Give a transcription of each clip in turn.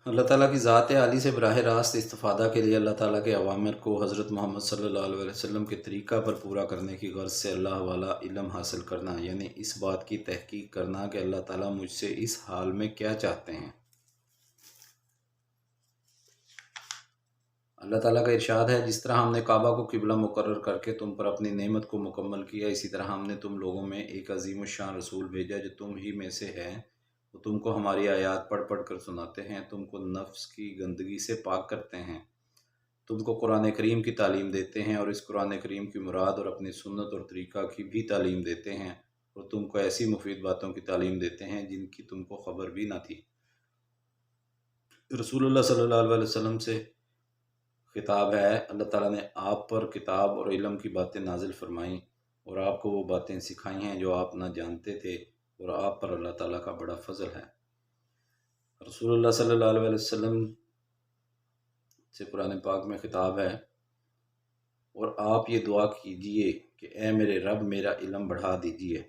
اللہ تعالیٰ کی ذات عالی سے براہ راست استفادہ کے لیے اللہ تعالیٰ کے اوامر کو حضرت محمد صلی اللہ علیہ وسلم کے طریقہ پر پورا کرنے کی غرض سے اللہ والا علم حاصل کرنا، یعنی اس بات کی تحقیق کرنا کہ اللہ تعالیٰ مجھ سے اس حال میں کیا چاہتے ہیں۔ اللہ تعالیٰ کا ارشاد ہے، جس طرح ہم نے کعبہ کو قبلہ مقرر کر کے تم پر اپنی نعمت کو مکمل کیا، اسی طرح ہم نے تم لوگوں میں ایک عظیم الشان رسول بھیجا جو تم ہی میں سے ہے۔ وہ تم کو ہماری آیات پڑھ پڑھ کر سناتے ہیں، تم کو نفس کی گندگی سے پاک کرتے ہیں، تم کو قرآن کریم کی تعلیم دیتے ہیں اور اس قرآن کریم کی مراد اور اپنی سنت اور طریقہ کی بھی تعلیم دیتے ہیں، اور تم کو ایسی مفید باتوں کی تعلیم دیتے ہیں جن کی تم کو خبر بھی نہ تھی۔ رسول اللہ صلی اللہ علیہ وسلم سے خطاب ہے، اللہ تعالیٰ نے آپ پر کتاب اور علم کی باتیں نازل فرمائیں اور آپ کو وہ باتیں سکھائی ہیں جو آپ نہ جانتے تھے، اور آپ پر اللہ تعالیٰ کا بڑا فضل ہے۔ رسول اللہ صلی اللہ علیہ وسلم سے قرآن پاک میں خطاب ہے، اور آپ یہ دعا کیجئے کہ اے میرے رب میرا علم بڑھا دیجئے۔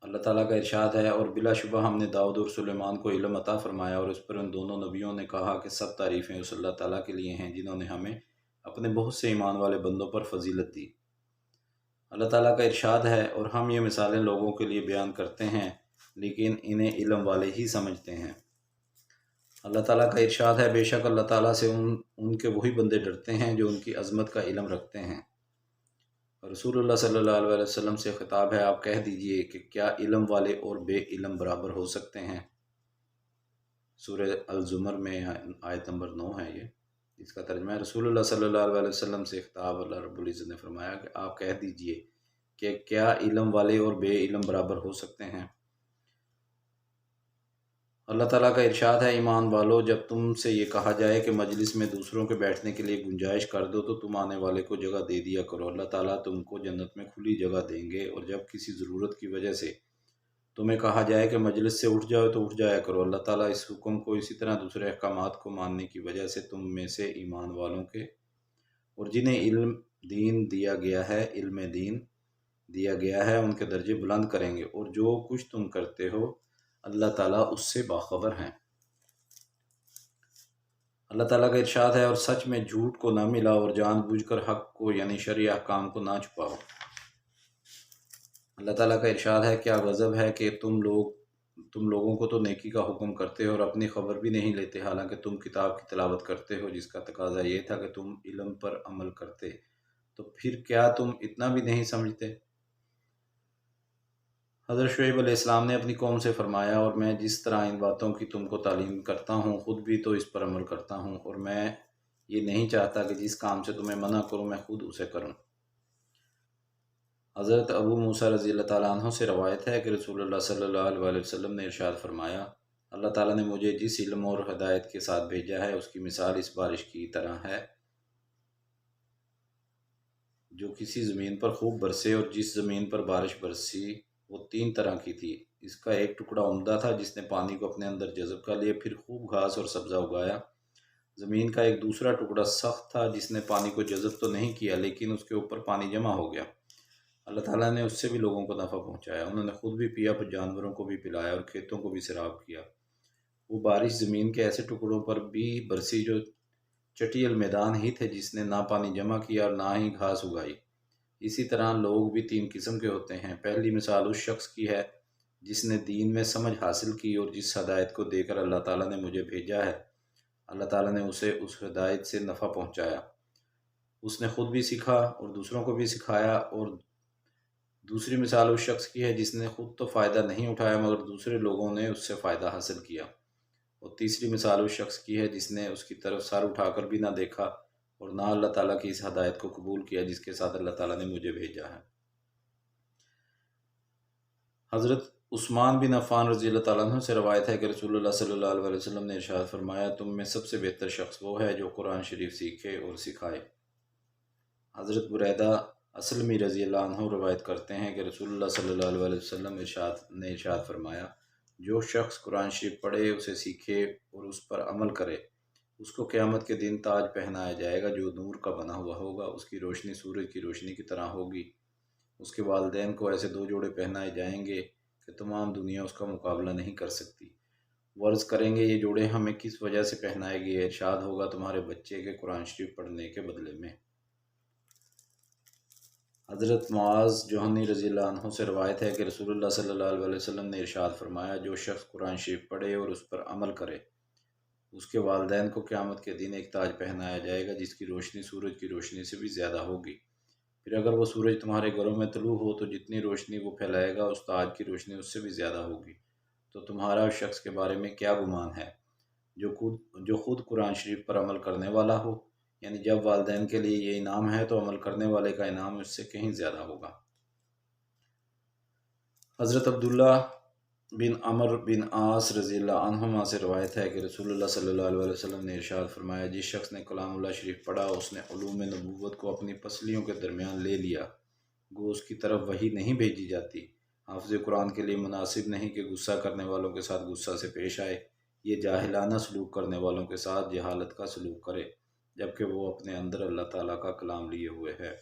اللہ تعالیٰ کا ارشاد ہے، اور بلا شبہ ہم نے داؤد اور سلیمان کو علم عطا فرمایا، اور اس پر ان دونوں نبیوں نے کہا کہ سب تعریفیں اس اللہ تعالیٰ کے لیے ہیں جنہوں نے ہمیں اپنے بہت سے ایمان والے بندوں پر فضیلت دی۔ اللہ تعالیٰ کا ارشاد ہے، اور ہم یہ مثالیں لوگوں کے لیے بیان کرتے ہیں لیکن انہیں علم والے ہی سمجھتے ہیں۔ اللہ تعالیٰ کا ارشاد ہے، بے شک اللہ تعالیٰ سے ان کے وہی بندے ڈرتے ہیں جو ان کی عظمت کا علم رکھتے ہیں۔ رسول اللہ صلی اللہ علیہ وسلم سے خطاب ہے، آپ کہہ دیجئے کہ کیا علم والے اور بے علم برابر ہو سکتے ہیں؟ سورہ الزمر میں آیت نمبر 9 ہے یہ، اس کا ترجمہ ہے۔ رسول اللہ صلی اللہ علیہ وسلم سے خطاب، اللہ رب العزت نے فرمایا کہ آپ کہہ دیجئے کہ کیا علم والے اور بے علم برابر ہو سکتے ہیں؟ اللہ تعالیٰ کا ارشاد ہے، ایمان والو جب تم سے یہ کہا جائے کہ مجلس میں دوسروں کے بیٹھنے کے لیے گنجائش کر دو تو تم آنے والے کو جگہ دے دیا کرو، اللہ تعالیٰ تم کو جنت میں کھلی جگہ دیں گے۔ اور جب کسی ضرورت کی وجہ سے تمہیں کہا جائے کہ مجلس سے اٹھ جاؤ تو اٹھ جایا کرو، اللہ تعالیٰ اس حکم کو اسی طرح دوسرے احکامات کو ماننے کی وجہ سے تم میں سے ایمان والوں کے اور جنہیں علم دین دیا گیا ہے ان کے درجے بلند کریں گے، اور جو کچھ تم کرتے ہو اللہ تعالیٰ اس سے باخبر ہیں۔ اللہ تعالیٰ کا ارشاد ہے، اور سچ میں جھوٹ کو نہ ملاؤ اور جان بوجھ کر حق کو یعنی شرعی احکام کو نہ چھپاؤ۔ اللہ تعالیٰ کا ارشاد ہے، کیا غضب ہے کہ تم لوگوں کو تو نیکی کا حکم کرتے ہو اور اپنی خبر بھی نہیں لیتے، حالانکہ تم کتاب کی تلاوت کرتے ہو جس کا تقاضا یہ تھا کہ تم علم پر عمل کرتے، تو پھر کیا تم اتنا بھی نہیں سمجھتے؟ حضرت شعیب علیہ السلام نے اپنی قوم سے فرمایا، اور میں جس طرح ان باتوں کی تم کو تعلیم کرتا ہوں خود بھی تو اس پر عمل کرتا ہوں، اور میں یہ نہیں چاہتا کہ جس کام سے تمہیں منع کروں میں خود اسے کروں۔ حضرت ابو موسیٰ رضی اللہ تعالیٰ عنہ سے روایت ہے کہ رسول اللہ صلی اللہ علیہ وسلم نے ارشاد فرمایا، اللہ تعالیٰ نے مجھے جس علم اور ہدایت کے ساتھ بھیجا ہے اس کی مثال اس بارش کی طرح ہے جو کسی زمین پر خوب برسے، اور جس زمین پر بارش برسی وہ 3 طرح کی تھی۔ اس کا ایک ٹکڑا عمدہ تھا جس نے پانی کو اپنے اندر جذب کر لیا، پھر خوب گھاس اور سبزہ اگایا۔ زمین کا ایک دوسرا ٹکڑا سخت تھا جس نے پانی کو جذب تو نہیں کیا لیکن اس کے اوپر پانی جمع ہو گیا۔ اللہ تعالیٰ نے اس سے بھی لوگوں کو نفع پہنچایا، انہوں نے خود بھی پیا، پھر جانوروں کو بھی پلایا اور کھیتوں کو بھی سیراب کیا۔ وہ بارش زمین کے ایسے ٹکڑوں پر بھی برسی جو چٹیل میدان ہی تھے، جس نے نہ پانی جمع کیا اور نہ ہی گھاس اگائی۔ اسی طرح لوگ بھی 3 قسم کے ہوتے ہیں۔ پہلی مثال اس شخص کی ہے جس نے دین میں سمجھ حاصل کی، اور جس ہدایت کو دے کر اللہ تعالیٰ نے مجھے بھیجا ہے اللہ تعالیٰ نے اسے اس ہدایت سے نفع پہنچایا، اس نے خود بھی سیکھا اور دوسروں کو بھی سکھایا۔ اور دوسری مثال اس شخص کی ہے جس نے خود تو فائدہ نہیں اٹھایا مگر دوسرے لوگوں نے اس سے فائدہ حاصل کیا۔ اور تیسری مثال اس شخص کی ہے جس نے اس کی طرف سر اٹھا کر بھی نہ دیکھا اور نہ اللہ تعالیٰ کی اس ہدایت کو قبول کیا جس کے ساتھ اللہ تعالیٰ نے مجھے بھیجا ہے۔ حضرت عثمان بن عفان رضی اللہ تعالیٰ عنہ سے روایت ہے کہ رسول اللہ صلی اللہ علیہ وسلم نے ارشاد فرمایا، تم میں سب سے بہتر شخص وہ ہے جو قرآن شریف سیکھے اور سکھائے۔ حضرت بریدہ اسلمی رضی اللہ عنہ روایت کرتے ہیں کہ رسول اللہ صلی اللہ علیہ وسلم نے ارشاد فرمایا، جو شخص قرآن شریف پڑھے، اسے سیکھے اور اس پر عمل کرے، اس کو قیامت کے دن تاج پہنایا جائے گا جو نور کا بنا ہوا ہوگا، اس کی روشنی سورج کی روشنی کی طرح ہوگی۔ اس کے والدین کو ایسے 2 جوڑے پہنائے جائیں گے کہ تمام دنیا اس کا مقابلہ نہیں کر سکتی۔ وہ عرض کریں گے یہ جوڑے ہمیں کس وجہ سے پہنائے گئے؟ ارشاد ہوگا تمہارے بچے کے قرآن شریف پڑھنے کے بدلے میں۔ حضرت معاذ جوہنی رضی اللہ عنہ سے روایت ہے کہ رسول اللہ صلی اللہ علیہ وسلم نے ارشاد فرمایا، جو شخص قرآن شریف پڑھے اور اس پر عمل کرے، اس کے والدین کو قیامت کے دن ایک تاج پہنایا جائے گا جس کی روشنی سورج کی روشنی سے بھی زیادہ ہوگی۔ پھر اگر وہ سورج تمہارے گھروں میں طلوع ہو تو جتنی روشنی وہ پھیلائے گا اس تاج کی روشنی اس سے بھی زیادہ ہوگی۔ تو تمہارا اس شخص کے بارے میں کیا گمان ہے جو خود قرآن شریف پر عمل کرنے والا ہو؟ یعنی جب والدین کے لیے یہ انعام ہے تو عمل کرنے والے کا انعام اس سے کہیں زیادہ ہوگا۔ حضرت عبداللہ بن عمر بن عاص رضی اللہ عنہما سے روایت ہے کہ رسول اللہ صلی اللہ علیہ وسلم نے ارشاد فرمایا، جس شخص نے کلام اللہ شریف پڑھا اس نے علوم نبوت کو اپنی پسلیوں کے درمیان لے لیا، گو اس کی طرف وحی نہیں بھیجی جاتی۔ حافظ قرآن کے لیے مناسب نہیں کہ غصہ کرنے والوں کے ساتھ غصہ سے پیش آئے، یہ جاہلانہ سلوک کرنے والوں کے ساتھ جہالت کا سلوک کرے، جبکہ وہ اپنے اندر اللہ تعالیٰ کا کلام لیے ہوئے ہے۔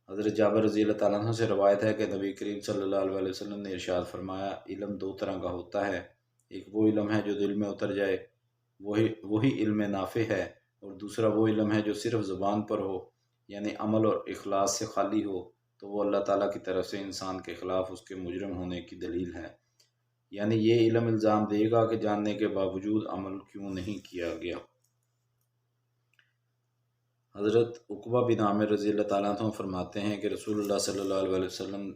حضرت جابر رضی اللہ تعالیٰ عنہ سے روایت ہے کہ نبی کریم صلی اللہ علیہ وسلم نے ارشاد فرمایا، علم دو طرح کا ہوتا ہے، ایک وہ علم ہے جو دل میں اتر جائے، وہی علم نافع ہے، اور دوسرا وہ علم ہے جو صرف زبان پر ہو، یعنی عمل اور اخلاص سے خالی ہو، تو وہ اللہ تعالیٰ کی طرف سے انسان کے خلاف اس کے مجرم ہونے کی دلیل ہے۔ یعنی یہ علم الزام دے گا کہ جاننے کے باوجود عمل کیوں نہیں کیا گیا۔ حضرت عقبہ بن عامر رضی اللہ تعالیٰ عنہ فرماتے ہیں کہ رسول اللہ صلی اللہ علیہ وسلم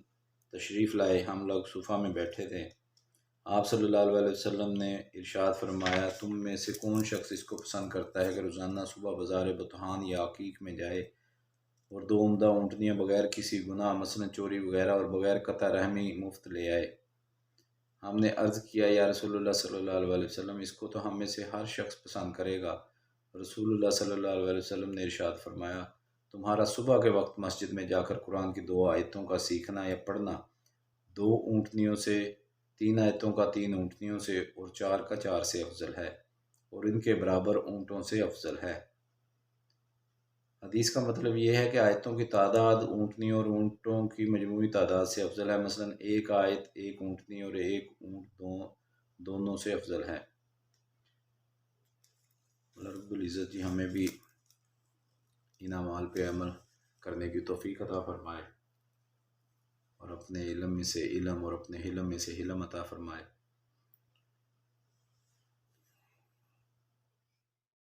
تشریف لائے، ہم لوگ صفہ میں بیٹھے تھے، آپ صلی اللہ علیہ وسلم نے ارشاد فرمایا، تم میں سے کون شخص اس کو پسند کرتا ہے کہ روزانہ صبح بازار بطحان یا عقیق میں جائے اور دو عمدہ اونٹنیاں بغیر کسی گناہ مثلا چوری وغیرہ اور بغیر قطع رحمی مفت لے آئے؟ ہم نے عرض کیا، یا رسول اللہ صلی اللہ علیہ وسلم، اس کو تو ہم میں سے ہر شخص پسند کرے گا۔ رسول اللہ صلی اللہ علیہ وسلم نے ارشاد فرمایا، تمہارا صبح کے وقت مسجد میں جا کر قرآن کی 2 آیتوں کا سیکھنا یا پڑھنا 2 اونٹنیوں سے، 3 آیتوں کا 3 اونٹنیوں سے اور 4 کا 4 سے افضل ہے، اور ان کے برابر اونٹوں سے افضل ہے۔ حدیث کا مطلب یہ ہے کہ آیتوں کی تعداد اونٹنیوں اور اونٹوں کی مجموعی تعداد سے افضل ہے، مثلا ایک آیت 1 اونٹنی اور 1 اونٹ دونوں سے افضل ہے۔ اللہ رب العزت جی ہمیں بھی ان اعمال پہ عمل کرنے کی توفیق عطا فرمائے، اور اپنے علم میں سے علم اور اپنے حلم میں سے حلم عطا فرمائے۔